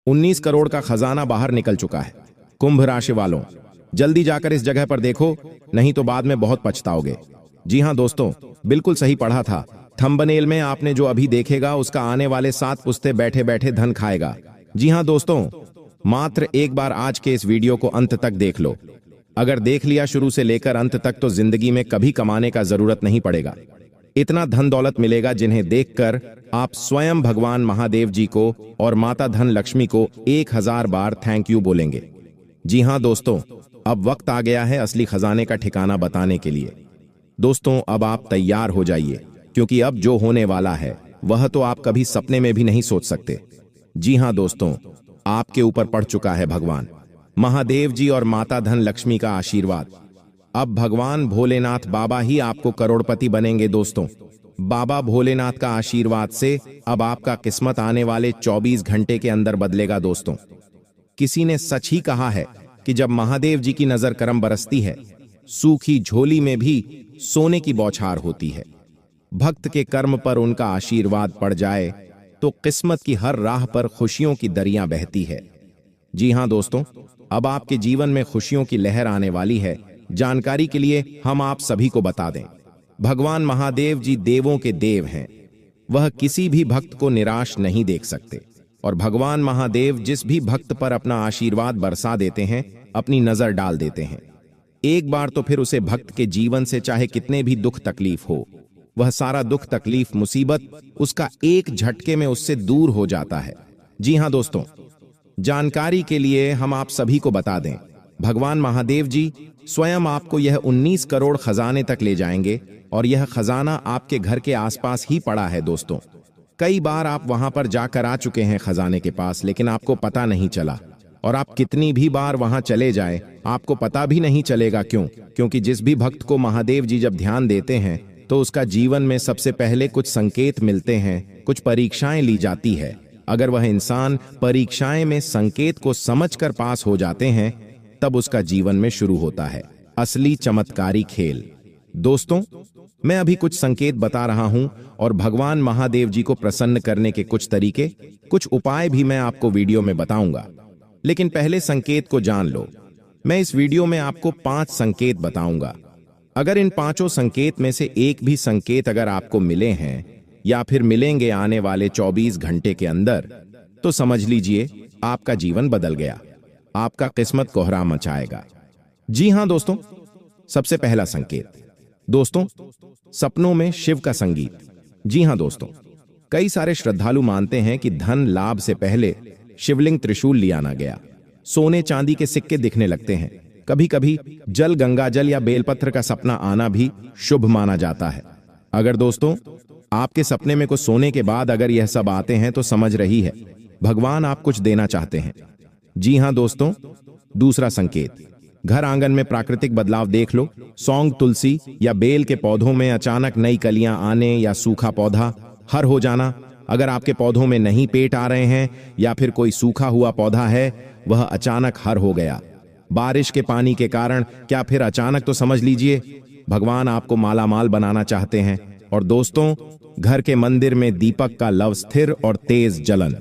19 करोड़ का खजाना बाहर निकल चुका है। कुंभ राशि वालों, जल्दी जाकर इस जगह पर देखो, नहीं तो बाद में बहुत पछताओगे। जी हां दोस्तों, बिल्कुल सही पढ़ा था। थंबनेल में आपने जो अभी देखेगा उसका आने वाले 7 पुश्ते बैठे बैठे धन खाएगा। जी हां दोस्तों, मात्र एक बार आज के इस वीडियो को अंत तक देख लो। अगर देख लिया शुरू से लेकर अंत तक तो जिंदगी में कभी कमाने का जरूरत नहीं पड़ेगा। इतना धन दौलत मिलेगा जिन्हें देखकर आप स्वयं भगवान महादेव जी को और माता धन लक्ष्मी को 1000 बार थैंक यू बोलेंगे। जी हां दोस्तों, अब वक्त आ गया है असली खजाने का ठिकाना बताने के लिए। दोस्तों, अब आप तैयार हो जाइए, क्योंकि अब जो होने वाला है वह तो आप कभी सपने में भी नहीं सोच सकते। जी हां दोस्तों, आपके ऊपर पड़ चुका है भगवान महादेव जी और माता धन लक्ष्मी का आशीर्वाद। अब भगवान भोलेनाथ बाबा ही आपको करोड़पति बनेंगे। दोस्तों, बाबा भोलेनाथ का आशीर्वाद से अब आपका किस्मत आने वाले 24 घंटे के अंदर बदलेगा। दोस्तों, किसी ने सच ही कहा है कि जब महादेव जी की नजर करम बरसती है, सूखी झोली में भी सोने की बौछार होती है। भक्त के कर्म पर उनका आशीर्वाद पड़ जाए तो किस्मत की हर राह पर खुशियों की दरियां बहती है। जी हां दोस्तों, अब आपके जीवन में खुशियों की लहर आने वाली है। जानकारी के लिए हम आप सभी को बता दें, भगवान महादेव जी देवों के देव हैं। वह किसी भी भक्त को निराश नहीं देख सकते, और भगवान महादेव जिस भी भक्त पर अपना आशीर्वाद बरसा देते हैं, अपनी नजर डाल देते हैं, एक बार तो फिर उसे भक्त के जीवन से चाहे कितने भी दुख तकलीफ हो, वह सारा दुख तकलीफ मुसीबत उसका एक झटके में उससे दूर हो जाता है। जी हां दोस्तों, जानकारी के लिए हम आप सभी को बता दें, भगवान महादेव जी स्वयं आपको यह 19 करोड़ खजाने तक ले जाएंगे, और यह खजाना आपके घर के आसपास ही पड़ा है। दोस्तों, कई बार आप वहां पर जाकर आ चुके हैं खजाने के पास, लेकिन आपको पता नहीं चला, और आप कितनी भी बार वहां चले जाएं, आपको पता भी नहीं चलेगा। क्योंकि जिस भी भक्त को महादेव जी जब ध्यान देते हैं तो उसका जीवन में सबसे पहले कुछ संकेत मिलते हैं, कुछ परीक्षाएं ली जाती है। अगर वह इंसान परीक्षाएं में संकेत को समझकर पास हो जाते हैं, तब उसका जीवन में शुरू होता है असली चमत्कारी खेल। दोस्तों, मैं अभी कुछ संकेत बता रहा हूं, और भगवान महादेव जी को प्रसन्न करने के कुछ तरीके, कुछ उपाय भी मैं आपको वीडियो में बताऊंगा। लेकिन पहले संकेत को जान लो। मैं इस वीडियो में आपको 5 संकेत बताऊंगा। अगर इन 5 संकेत में से एक भी संकेत अगर आपको मिले हैं या फिर मिलेंगे आने वाले 24 घंटे के अंदर, तो समझ लीजिए आपका जीवन बदल गया, आपका किस्मत कोहराम मचाएगा। जी हां दोस्तों, सबसे पहला संकेत, दोस्तों, सपनों में शिव का संगीत। जी हां दोस्तों, कई सारे श्रद्धालु मानते हैं कि धन लाभ से पहले शिवलिंग त्रिशूल लिया ना गया, सोने चांदी के सिक्के दिखने लगते हैं। कभी कभी जल, गंगा जल या बेलपत्र का सपना आना भी शुभ माना जाता है। अगर दोस्तों आपके सपने में कुछ सोने के बाद अगर यह सब आते हैं, तो समझ रही है भगवान आप कुछ देना चाहते हैं। जी हां दोस्तों, दूसरा संकेत, घर आंगन में प्राकृतिक बदलाव देख लो। सौंग, तुलसी या बेल के पौधों में अचानक नई कलियां आने, या सूखा पौधा हर हो जाना। अगर आपके पौधों में नहीं पेट आ रहे हैं, या फिर कोई सूखा हुआ पौधा है वह अचानक हर हो गया, बारिश के पानी के कारण, क्या फिर अचानक, तो समझ लीजिए भगवान आपको मालामाल बनाना चाहते हैं। और दोस्तों, घर के मंदिर में दीपक का लव स्थिर और तेज जलन।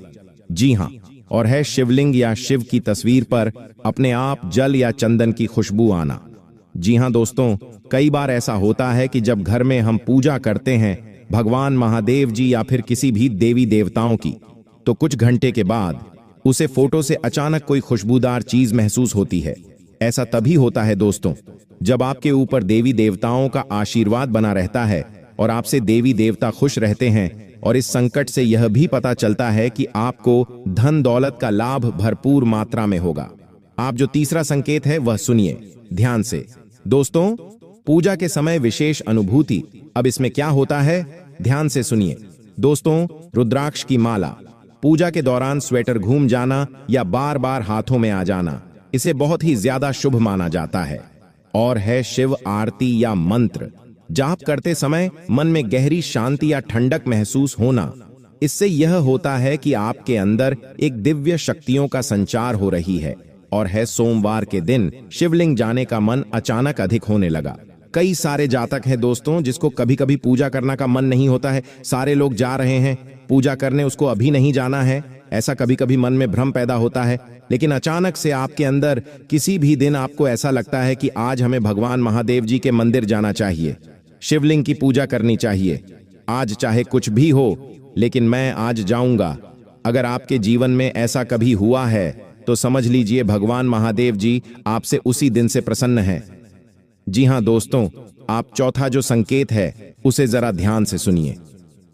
जी हां, और है शिवलिंग या शिव की तस्वीर पर अपने आप जल या चंदन की खुशबू आना। जी हां दोस्तों, कई बार ऐसा होता है कि जब घर में हम पूजा करते हैं भगवान महादेव जी या फिर किसी भी देवी देवताओं की, तो कुछ घंटे के बाद उसे फोटो से अचानक कोई खुशबूदार चीज महसूस होती है। ऐसा तभी होता है दोस्तों, जब आपके ऊपर देवी देवताओं का आशीर्वाद बना रहता है और आपसे देवी देवता खुश रहते हैं। और इस संकट से यह भी पता चलता है कि आपको धन दौलत का लाभ भरपूर मात्रा में होगा। आप जो तीसरा संकेत है वह सुनिए ध्यान से। दोस्तों, पूजा के समय विशेष अनुभूति। अब इसमें क्या होता है, ध्यान से सुनिए। दोस्तों, रुद्राक्ष की माला, पूजा के दौरान स्वेटर घूम जाना या बार बार हाथों में आ जाना, इसे बहुत ही ज्यादा शुभ माना जाता है। और है शिव आरती या मंत्र, जाप करते समय मन में गहरी शांति या ठंडक महसूस होना। इससे यह होता है कि आपके अंदर एक दिव्य शक्तियों का संचार हो रही है। और है सोमवार के दिन शिवलिंग जाने का मन अचानक अधिक होने लगा। कई सारे जातक हैं दोस्तों जिसको कभी कभी पूजा करना का मन नहीं होता है, सारे लोग जा रहे हैं पूजा करने, उसको अभी नहीं जाना है। ऐसा कभी कभी मन में भ्रम पैदा होता है, लेकिन अचानक से आपके अंदर किसी भी दिन आपको ऐसा लगता है कि आज हमें भगवान महादेव जी के मंदिर जाना चाहिए, शिवलिंग की पूजा करनी चाहिए। आज चाहे कुछ भी हो, लेकिन मैं आज जाऊंगा। अगर आपके जीवन में ऐसा कभी हुआ है तो समझ लीजिए भगवान महादेव जी आपसे उसी दिन से प्रसन्न हैं। जी हां दोस्तों, आप चौथा जो संकेत है उसे जरा ध्यान से सुनिए,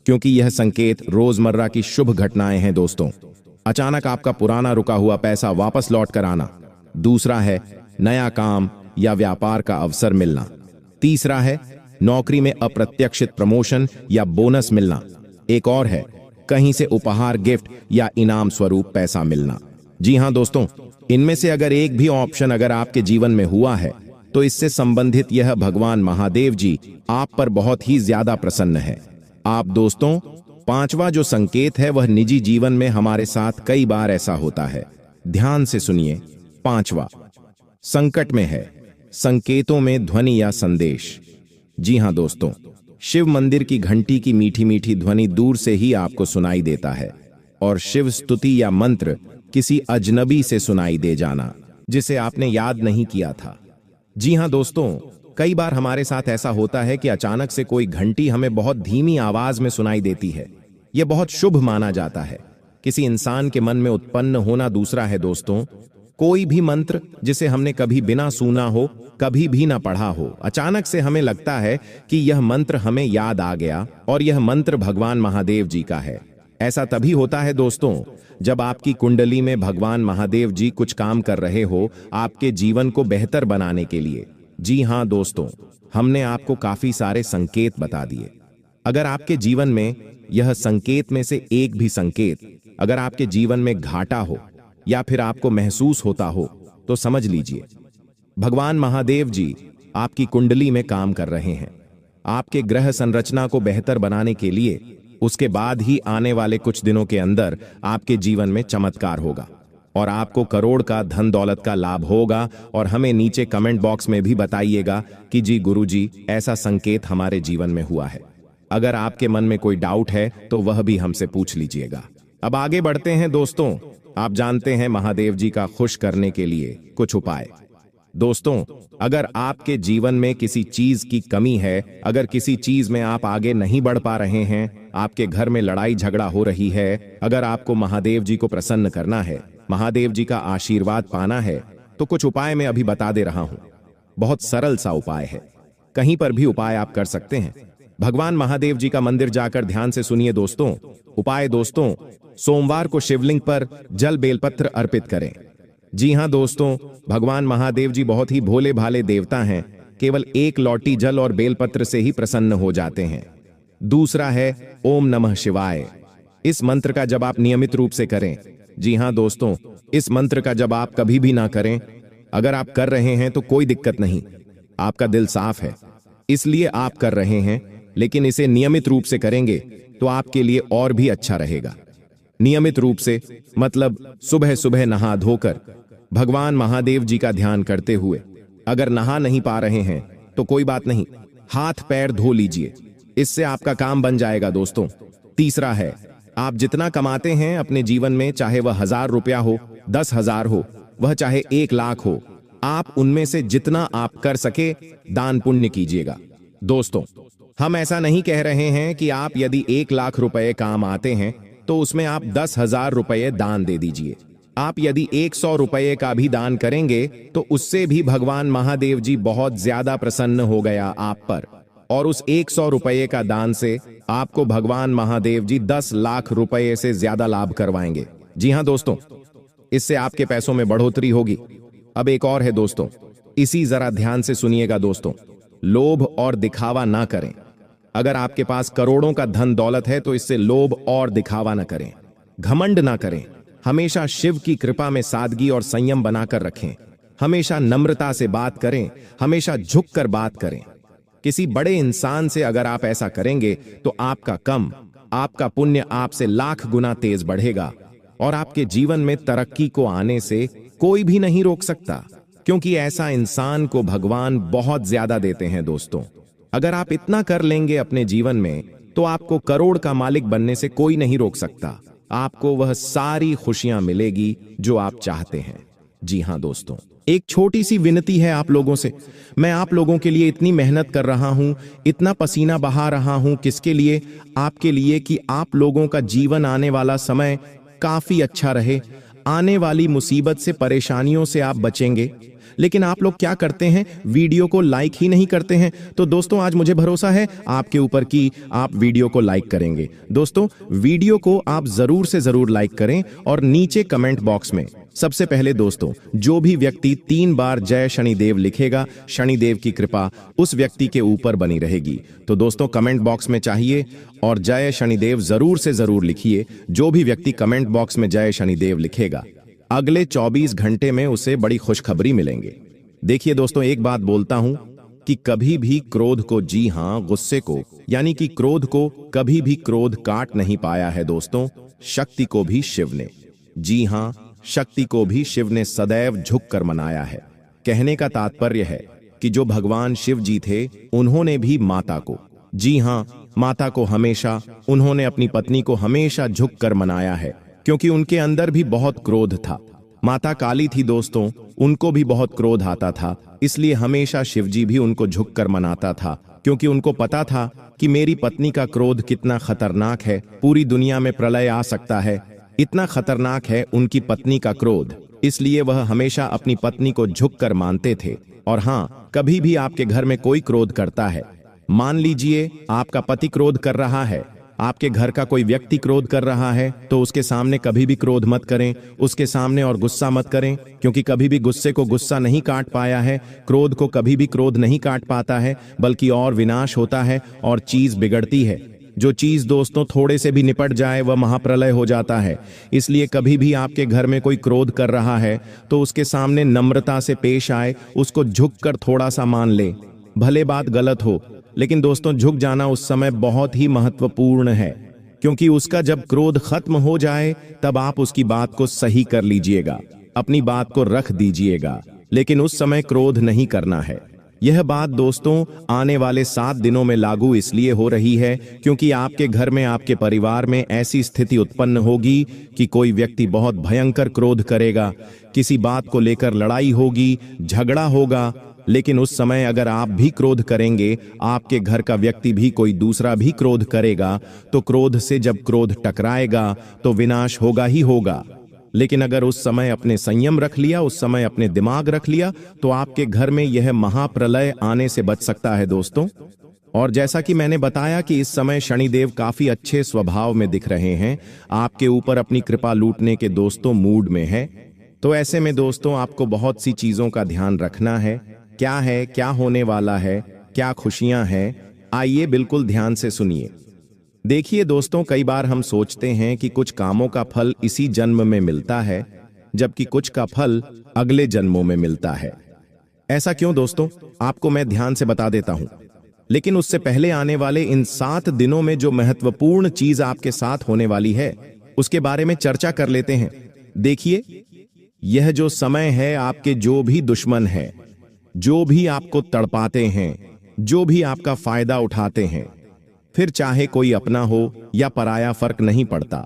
क्योंकि यह संकेत रोजमर्रा की शुभ घटनाएं हैं दोस्तों। अचानक आपका पुराना रुका हुआ पैसा वापस लौट कर आना। दूसरा है नया काम या व्यापार का अवसर मिलना। तीसरा है नौकरी में अप्रत्याशित प्रमोशन या बोनस मिलना। एक और है कहीं से उपहार, गिफ्ट या इनाम स्वरूप पैसा मिलना। जी हां दोस्तों, इनमें से अगर एक भी ऑप्शन अगर आपके जीवन में हुआ है तो इससे संबंधित यह भगवान महादेव जी आप पर बहुत ही ज्यादा प्रसन्न है। आप दोस्तों, पांचवा जो संकेत है वह निजी जीवन में हमारे साथ कई बार ऐसा होता है। ध्यान से सुनिए। पांचवा संकट में है संकेतों में ध्वनि या संदेश। जी हां दोस्तों, शिव मंदिर की घंटी की मीठी मीठी ध्वनि दूर से ही आपको सुनाई देता है, और शिव स्तुति या मंत्र किसी अजनबी से सुनाई दे जाना जिसे आपने याद नहीं किया था। जी हां दोस्तों, कई बार हमारे साथ ऐसा होता है कि अचानक से कोई घंटी हमें बहुत धीमी आवाज में सुनाई देती है। यह बहुत शुभ माना जाता है। किसी इंसान के मन में उत्पन्न होना। दूसरा है दोस्तों, कोई भी मंत्र जिसे हमने कभी बिना सुना हो, कभी भी ना पढ़ा हो, अचानक से हमें लगता है कि यह मंत्र हमें याद आ गया और यह मंत्र भगवान महादेव जी का है। ऐसा तभी होता है दोस्तों जब आपकी कुंडली में भगवान महादेव जी कुछ काम कर रहे हो आपके जीवन को बेहतर बनाने के लिए। जी हां दोस्तों, हमने आपको काफी सारे संकेत बता दिए। अगर आपके जीवन में यह संकेत में से एक भी संकेत अगर आपके जीवन में घाटा हो या फिर आपको महसूस होता हो तो समझ लीजिए भगवान महादेव जी आपकी कुंडली में काम कर रहे हैं। आपके ग्रह संरचना को बेहतर बनाने के लिए उसके बाद ही आने वाले कुछ दिनों के अंदर आपके जीवन में चमत्कार होगा और आपको करोड़ का धन दौलत का लाभ होगा। और हमें नीचे कमेंट बॉक्स में भी बताइएगा कि जी गुरुजी, ऐसा संकेत हमारे जीवन में हुआ है। अगर आपके मन में कोई डाउट है तो वह भी हमसे पूछ लीजिएगा। अब आगे बढ़ते हैं दोस्तों। आप जानते हैं महादेव जी का खुश करने के लिए कुछ उपाय। दोस्तों, अगर आपके जीवन में किसी चीज की कमी है, अगर किसी चीज में आप आगे नहीं बढ़ पा रहे हैं, आपके घर में लड़ाई झगड़ा हो रही है, अगर आपको महादेव जी को प्रसन्न करना है, महादेव जी का आशीर्वाद पाना है, तो कुछ उपाय मैं अभी बता दे रहा हूं। बहुत सरल सा उपाय है, कहीं पर भी उपाय आप कर सकते हैं। भगवान महादेव जी का मंदिर जाकर ध्यान से सुनिए दोस्तों। उपाय दोस्तों, सोमवार को शिवलिंग पर जल बेलपत्र अर्पित करें। जी हां दोस्तों, भगवान महादेव जी बहुत ही भोले भाले देवता हैं। केवल एक लौटी जल और बेलपत्र से ही प्रसन्न हो जाते हैं। दूसरा है ओम नमः शिवाय। इस मंत्र का जब आप नियमित रूप से करें, जी हां दोस्तों, इस मंत्र का जब आप कभी भी ना करें, अगर आप कर रहे हैं तो कोई दिक्कत नहीं, आपका दिल साफ है इसलिए आप कर रहे हैं, लेकिन इसे नियमित रूप से करेंगे तो आपके लिए और भी अच्छा रहेगा। नियमित रूप से मतलब सुबह सुबह नहा धोकर भगवान महादेव जी का ध्यान करते हुए। अगर नहा नहीं पा रहे हैं तो कोई बात नहीं, हाथ पैर धो लीजिए, इससे आपका काम बन जाएगा दोस्तों। तीसरा है, आप जितना कमाते हैं अपने जीवन में, चाहे वह 1000 रुपया हो, 10,000 हो, वह चाहे 1 लाख हो, आप उनमें से जितना आप कर सके दान पुण्य कीजिएगा। दोस्तों, हम ऐसा नहीं कह रहे हैं कि आप यदि 1 लाख रुपए काम आते हैं तो उसमें आप 10,000 रुपए दान दे दीजिए। आप यदि 100 रुपए का भी दान करेंगे तो उससे भी भगवान महादेव जी बहुत ज्यादा प्रसन्न हो गया आप पर, और उस 100 रुपए का दान से आपको भगवान महादेव जी 10 लाख रुपए से ज्यादा लाभ करवाएंगे। जी हां दोस्तों, इससे आपके पैसों में बढ़ोतरी होगी। अब एक और है दोस्तों, इसी जरा ध्यान से सुनिएगा दोस्तों। लोभ और दिखावा ना करें। अगर आपके पास करोड़ों का धन दौलत है तो इससे लोभ और दिखावा ना करें, घमंड ना करें। हमेशा शिव की कृपा में सादगी और संयम बनाकर रखें। हमेशा नम्रता से बात करें, हमेशा झुककर बात करें। किसी बड़े इंसान से अगर आप ऐसा करेंगे तो आपका कम, आपका पुण्य आपसे लाख गुना तेज बढ़ेगा और आपके जीवन में तरक्की को आने से कोई भी नहीं रोक सकता, क्योंकि ऐसा इंसान को भगवान बहुत ज्यादा देते हैं दोस्तों। अगर आप इतना कर लेंगे अपने जीवन में तो आपको करोड़ का मालिक बनने से कोई नहीं रोक सकता। आपको वह सारी खुशियां मिलेगी जो आप चाहते हैं। जी हां दोस्तों, एक छोटी सी विनती है आप लोगों से। मैं आप लोगों के लिए इतनी मेहनत कर रहा हूं, इतना पसीना बहा रहा हूं, किसके लिए? आपके लिए, कि आप लोगों का जीवन, आने वाला समय काफी अच्छा रहे, आने वाली मुसीबत से, परेशानियों से आप बचेंगे। लेकिन आप लोग क्या करते हैं? वीडियो को लाइक ही नहीं करते हैं। तो दोस्तों, आज मुझे भरोसा है आपके ऊपर कि आप वीडियो को लाइक करेंगे। दोस्तों, वीडियो को आप जरूर से जरूर लाइक करें और नीचे कमेंट बॉक्स में सबसे पहले दोस्तों, जो भी व्यक्ति 3 बार जय शनिदेव लिखेगा, शनिदेव की कृपा उस व्यक्ति के ऊपर बनी रहेगी। तो दोस्तों, कमेंट बॉक्स में चाहिए और जय शनिदेव जरूर से जरूर लिखिए। जो भी व्यक्ति कमेंट बॉक्स में जय शनिदेव लिखेगा, अगले 24 घंटे में उसे बड़ी खुशखबरी मिलेंगे। देखिए दोस्तों, एक बात बोलता हूं कि कभी भी क्रोध को, जी हां, गुस्से को, यानी कि क्रोध को कभी भी क्रोध काट नहीं पाया है दोस्तों। शक्ति को भी शिव ने, जी हां, शक्ति को भी शिव ने सदैव झुककर मनाया है। कहने का तात्पर्य है कि जो भगवान शिव जी थे, उन्होंने भी माता को, जी हां, माता को हमेशा, उन्होंने अपनी पत्नी को हमेशा झुककर मनाया है, क्योंकि उनके अंदर भी बहुत क्रोध था। माता काली थी दोस्तों, उनको भी बहुत क्रोध आता था, इसलिए हमेशा शिवजी भी उनको झुककर मनाता था, क्योंकि उनको पता था कि मेरी पत्नी का क्रोध कितना खतरनाक है, पूरी दुनिया में प्रलय आ सकता है, इतना खतरनाक है उनकी पत्नी का क्रोध। इसलिए वह हमेशा अपनी पत्नी को झुककर मानते थे। और हाँ, कभी भी आपके घर में कोई क्रोध करता है, मान लीजिए आपका पति क्रोध कर रहा है, आपके घर का कोई व्यक्ति क्रोध कर रहा है, तो उसके सामने कभी भी क्रोध मत करें, उसके सामने और गुस्सा मत करें, क्योंकि कभी भी गुस्से को गुस्सा नहीं काट पाया है, क्रोध को कभी भी क्रोध नहीं काट पाता है, बल्कि और विनाश होता है और चीज बिगड़ती है। जो चीज दोस्तों थोड़े से भी निपट जाए वह महाप्रलय हो जाता है। इसलिए कभी भी आपके घर में कोई क्रोध कर रहा है तो उसके सामने नम्रता से पेश आए, उसको झुककर थोड़ा सा मान ले। भले बात गलत हो, लेकिन दोस्तों झुक जाना उस समय बहुत ही महत्वपूर्ण है, क्योंकि उसका जब क्रोध खत्म हो जाए तब आप उसकी बात को सही कर लीजिएगा, अपनी बात को रख दीजिएगा, लेकिन उस समय क्रोध नहीं करना है। यह बात दोस्तों आने वाले 7 दिनों में लागू इसलिए हो रही है क्योंकि आपके घर में, आपके परिवार में ऐसी स्थिति उत्पन्न होगी कि कोई व्यक्ति बहुत भयंकर क्रोध करेगा, किसी बात को लेकर लड़ाई होगी, झगड़ा होगा। लेकिन उस समय अगर आप भी क्रोध करेंगे, आपके घर का व्यक्ति भी, कोई दूसरा भी क्रोध करेगा, तो क्रोध से जब क्रोध टकराएगा तो विनाश होगा ही होगा। लेकिन अगर उस समय अपने संयम रख लिया, उस समय अपने दिमाग रख लिया, तो आपके घर में यह महाप्रलय आने से बच सकता है दोस्तों। और जैसा कि मैंने बताया कि इस समय शनिदेव काफी अच्छे स्वभाव में दिख रहे हैं, आपके ऊपर अपनी कृपा लूटने के दोस्तों मूड में है। तो ऐसे में दोस्तों आपको बहुत सी चीजों का ध्यान रखना है। क्या है, क्या होने वाला है, क्या खुशियां हैं, आइए बिल्कुल ध्यान से सुनिए। देखिए दोस्तों, कई बार हम सोचते हैं कि कुछ कामों का फल इसी जन्म में मिलता है, जबकि कुछ का फल अगले जन्मों में मिलता है। ऐसा क्यों दोस्तों, आपको मैं ध्यान से बता देता हूं। लेकिन उससे पहले आने वाले इन 7 दिनों में जो महत्वपूर्ण चीज आपके साथ होने वाली है, उसके बारे में चर्चा कर लेते हैं। देखिए, यह जो समय है, आपके जो भी दुश्मन है, जो भी आपको तड़पाते हैं, जो भी आपका फायदा उठाते हैं, फिर चाहे कोई अपना हो या पराया, फर्क नहीं पड़ता,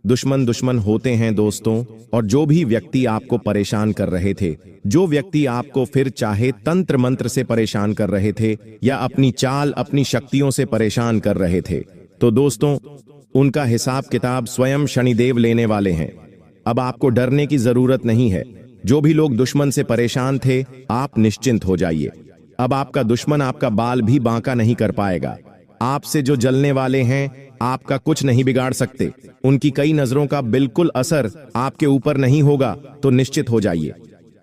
दुश्मन दुश्मन होते हैं दोस्तों। और जो भी व्यक्ति आपको परेशान कर रहे थे, जो व्यक्ति आपको फिर चाहे तंत्र मंत्र से परेशान कर रहे थे या अपनी चाल, अपनी शक्तियों से परेशान कर रहे थे, तो दोस्तों उनका हिसाब किताब स्वयं शनिदेव लेने वाले हैं। अब आपको डरने की जरूरत नहीं है। जो भी लोग दुश्मन से परेशान थे, आप निश्चिंत हो जाइए। अब आपका दुश्मन आपका बाल भी बांका नहीं कर पाएगा। आपसे जो जलने वाले हैं, आपका कुछ नहीं बिगाड़ सकते। उनकी कई नजरों का बिल्कुल असर आपके ऊपर नहीं होगा। तो निश्चित हो जाइए,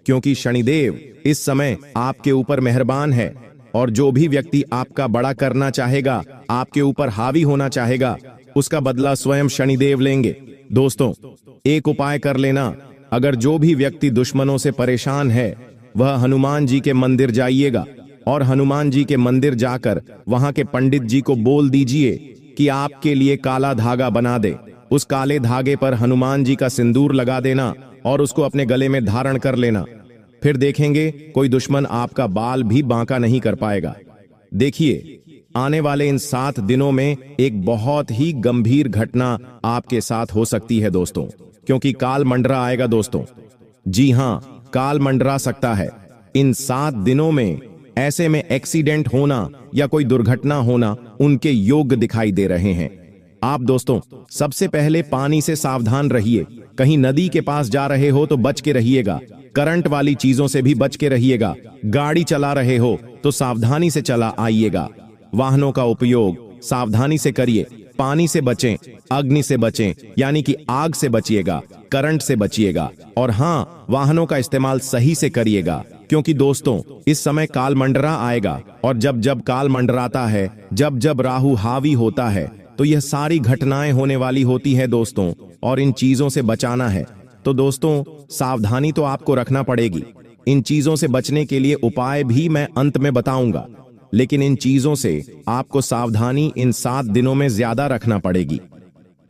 क्योंकि शनिदेव इस समय आपके ऊपर मेहरबान है। और जो भी व्यक्ति आपका बड़ा करना चाहेगा, आपके ऊपर हावी होना चाहेगा, उसका बदला स्वयं शनिदेव लेंगे। दोस्तों, एक उपाय कर लेना। अगर जो भी व्यक्ति दुश्मनों से परेशान है, वह हनुमान जी के मंदिर जाइएगा और हनुमान जी के मंदिर जाकर वहां के पंडित जी को बोल दीजिए कि आपके लिए काला धागा बना दे। उस काले धागे पर हनुमान जी का सिंदूर लगा देना और उसको अपने गले में धारण कर लेना। फिर देखेंगे कोई दुश्मन आपका बाल भी बांका नहीं कर पाएगा। देखिए, आने वाले इन 7 दिनों में एक बहुत ही गंभीर घटना आपके साथ हो सकती है दोस्तों, क्योंकि काल मंडरा आएगा दोस्तों। जी हां, काल मंडरा सकता है इन 7 दिनों में। ऐसे में एक्सीडेंट होना या कोई दुर्घटना होना उनके योग दिखाई दे रहे हैं। आप दोस्तों सबसे पहले पानी से सावधान रहिए। कहीं नदी के पास जा रहे हो तो बच के रहिएगा। करंट वाली चीजों से भी बच के रहिएगा। गाड़ी चला रहे हो तो सावधानी से चला आइएगा। वाहनों का उपयोग सावधानी से करिए। पानी से बचें, अग्नि से बचें, यानी कि आग से बचिएगा, करंट से बचिएगा। और हां, वाहनों का इस्तेमाल सही से करिएगा, क्योंकि दोस्तों इस समय काल मंडरा आएगा। और जब जब काल मंडराता है, जब जब राहु हावी होता है, तो यह सारी घटनाएं होने वाली होती है दोस्तों। और इन चीजों से बचाना है तो दोस्तों सावधानी तो आपको रखना पड़ेगी। इन चीजों से बचने के लिए उपाय भी मैं अंत में बताऊंगा, लेकिन इन चीजों से आपको सावधानी इन 7 दिनों में ज्यादा रखना पड़ेगी।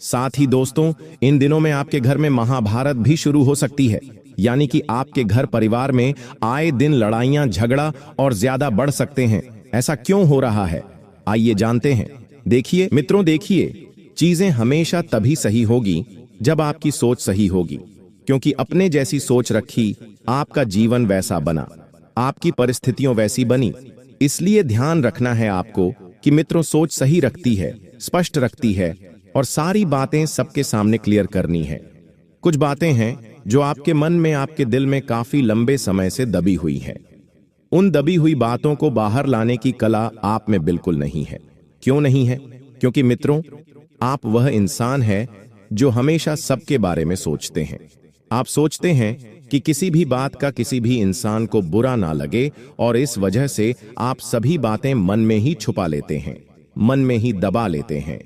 साथ ही दोस्तों इन दिनों में आपके घर में महाभारत भी शुरू हो सकती है, यानी कि आपके घर परिवार में आए दिन लड़ाइयां, झगड़ा और ज्यादा बढ़ सकते हैं। ऐसा क्यों हो रहा है, आइए जानते हैं। देखिए मित्रों, देखिए, चीजें हमेशा तभी सही होगी जब आपकी सोच सही होगी, क्योंकि अपने जैसी सोच रखी, आपका जीवन वैसा बना, आपकी परिस्थितियां वैसी बनी। इसलिए ध्यान रखना है आपको कि मित्रों सोच सही रखती है, स्पष्ट रखती है, और सारी बातें सबके सामने क्लियर करनी है। कुछ बातें हैं जो आपके मन में, आपके दिल में काफी लंबे समय से दबी हुई है। उन दबी हुई बातों को बाहर लाने की कला आप में बिल्कुल नहीं है। क्यों नहीं है? क्योंकि मित्रों आप वह इंसान है जो हमेशा सबके बारे में सोचते हैं। आप सोचते हैं कि किसी भी बात का किसी भी इंसान को बुरा ना लगे, और इस वजह से आप सभी बातें मन में ही छुपा लेते हैं, मन में ही दबा लेते हैं।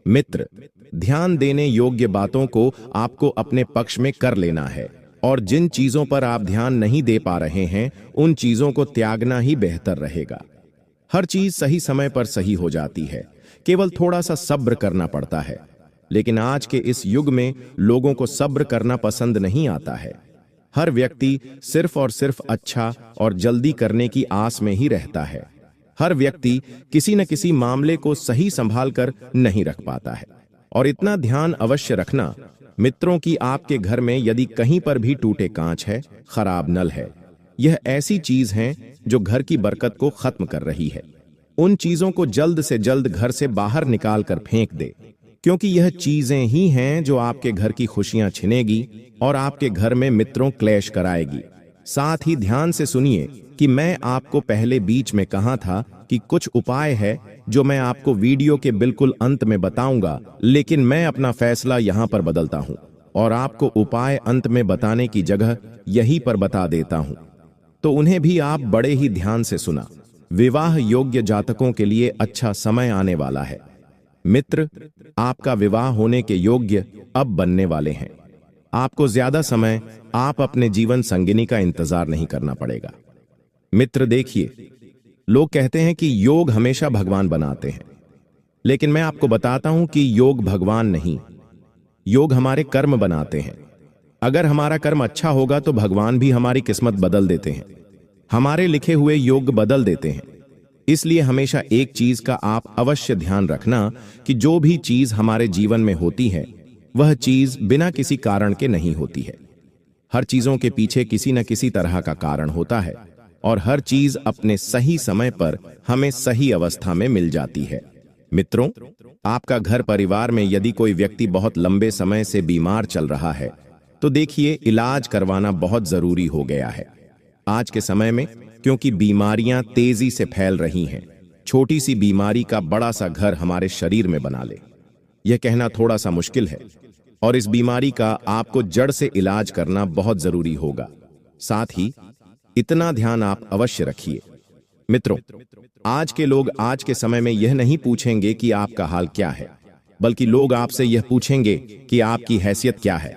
मित्र, ध्यान देने योग्य बातों को आपको अपने पक्ष में कर लेना है, और जिन चीजों पर आप ध्यान नहीं दे पा रहे हैं उन चीजों को त्यागना ही बेहतर रहेगा। हर चीज सही समय पर सही हो जाती है, केवल थोड़ा सा सब्र करना पड़ता है। लेकिन आज के इस युग में लोगों को सब्र करना पसंद नहीं आता है। हर व्यक्ति सिर्फ और सिर्फ अच्छा और जल्दी करने की आस में ही रहता है। हर व्यक्ति किसी न किसी मामले को सही संभाल कर नहीं रख पाता है। और इतना ध्यान अवश्य रखना मित्रों की आपके घर में यदि कहीं पर भी टूटे कांच है, खराब नल है, यह ऐसी चीज है जो घर की बरकत को खत्म कर रही है। उन चीजों को जल्द से जल्द घर से बाहर निकाल कर फेंक दे, क्योंकि यह चीजें ही हैं जो आपके घर की खुशियां छिनेगी और आपके घर में मित्रों क्लेश कराएगी। साथ ही ध्यान से सुनिए कि मैं आपको पहले बीच में कहा था कि कुछ उपाय है जो मैं आपको वीडियो के बिल्कुल अंत में बताऊंगा, लेकिन मैं अपना फैसला यहां पर बदलता हूं और आपको उपाय अंत में बताने की जगह यहीं पर बता देता हूं, तो उन्हें भी आप बड़े ही ध्यान से सुना। विवाह योग्य जातकों के लिए अच्छा समय आने वाला है। मित्र, आपका विवाह होने के योग्य अब बनने वाले हैं। आपको ज्यादा समय आप अपने जीवन संगिनी का इंतजार नहीं करना पड़ेगा। मित्र देखिए, लोग कहते हैं कि योग हमेशा भगवान बनाते हैं, लेकिन मैं आपको बताता हूं कि योग भगवान नहीं, योग हमारे कर्म बनाते हैं। अगर हमारा कर्म अच्छा होगा तो भगवान भी हमारी किस्मत बदल देते हैं, हमारे लिखे हुए योग बदल देते हैं। इसलिए हमेशा एक चीज का आप अवश्य ध्यान रखना कि जो भी चीज हमारे जीवन में होती है वह चीज बिना किसी कारण के नहीं होती है। हर चीजों के पीछे किसी न किसी तरह का कारण होता है और हर चीज अपने सही समय पर हमें सही अवस्था में मिल जाती है। मित्रों, आपका घर परिवार में यदि कोई व्यक्ति बहुत लंबे समय से बीमार चल रहा है तो देखिए इलाज करवाना बहुत जरूरी हो गया है आज के समय में, क्योंकि बीमारियां तेजी से फैल रही हैं। छोटी सी बीमारी का बड़ा सा घर हमारे शरीर में बना ले, यह कहना थोड़ा सा मुश्किल है, और इस बीमारी का आपको जड़ से इलाज करना बहुत जरूरी होगा। साथ ही इतना ध्यान आप अवश्य रखिए। मित्रों, आज के लोग आज के समय में यह नहीं पूछेंगे कि आपका हाल क्या है, बल्कि लोग आपसे यह पूछेंगे कि आपकी हैसियत क्या है।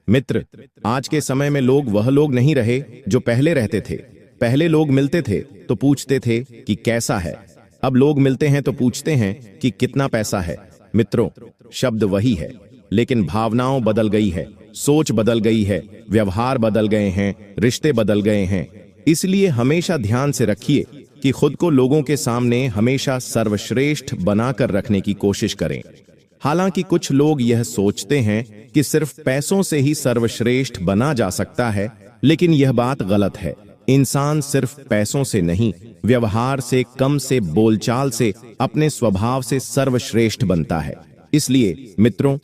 मित्र, आज के समय में लोग वह लोग नहीं रहे जो पहले रहते थे। पहले लोग मिलते थे तो पूछते थे कि कैसा है, अब लोग मिलते हैं तो पूछते हैं कि कितना पैसा है। मित्रों, शब्द वही है, लेकिन भावनाओं बदल गई है, सोच बदल गई है, व्यवहार बदल गए हैं, रिश्ते बदल गए हैं। इसलिए हमेशा ध्यान से रखिए कि खुद को लोगों के सामने हमेशा सर्वश्रेष्ठ बनाकर रखने की कोशिश करें। हालांकि कुछ लोग यह सोचते हैं कि सिर्फ पैसों से ही सर्वश्रेष्ठ बना जा सकता है, लेकिन यह बात गलत है। इंसान सिर्फ पैसों से नहीं, व्यवहार से, कम से, बोलचाल से, अपने स्वभाव से सर्वश्रेष्ठ बनता है। इसलिए मित्रों,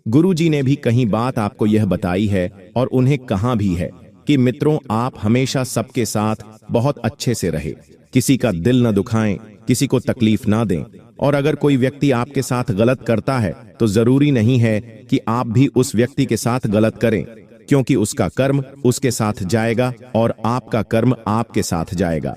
गुरुजी ने भी कहीं बात आपको यह बताई है और उन्हें कहा भी है कि मित्रों, आप हमेशा सबके साथ बहुत अच्छे से रहे, किसी का दिल न दुखाएं, किसी को तकलीफ ना दें। और अगर कोई व्यक्ति आपके साथ गलत करता है तो जरूरी नहीं है कि आप भी उस व्यक्ति के साथ गलत करें, क्योंकि उसका कर्म उसके साथ जाएगा और आपका कर्म आपके साथ जाएगा।